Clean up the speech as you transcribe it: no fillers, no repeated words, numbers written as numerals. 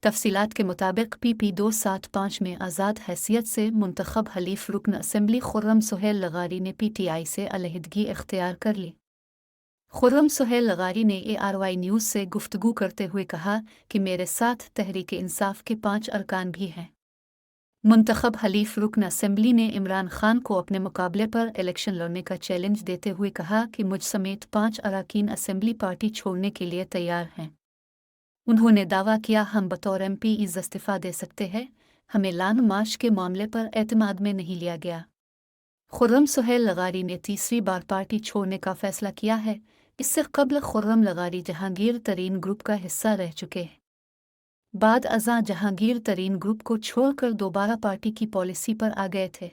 तफसीलात के मुताबिक PP 275 में आज़ाद हैसियत से मुंतखब हलीफ रुकन असम्बली खुर्रम सुहेल लगारी ने PTI से अलहदगी इख्तियार कर ली। खुर्रम सुहेल लगारी ने ARY न्यूज़ से गुफ्तगू करते हुए कहा कि मेरे साथ तहरीक इंसाफ के 5 अरकान भी हैं। मुंतखब हलीफ रुकन असम्बली ने इमरान खान को अपने मुकाबले पर इलेक्शन लड़ने का चैलेंज देते हुए कहा कि मुझ समेत 5 अरकान असम्बली पार्टी छोड़ने के लिए तैयार हैं। उन्होंने दावा किया, हम बतौर MP इस्तीफ़ा दे सकते हैं, हमें लान मार्च के मामले पर एतमाद में नहीं लिया गया। खुर्रम सुहेल लगारी ने तीसरी बार पार्टी छोड़ने का फैसला किया है। इससे कबल खुर्रम लगारी जहांगीर तरीन ग्रुप का हिस्सा रह चुके हैं। बाद अज़ां जहांगीर तरीन ग्रुप को छोड़कर दोबारा पार्टी की पॉलिसी पर आ गए थे।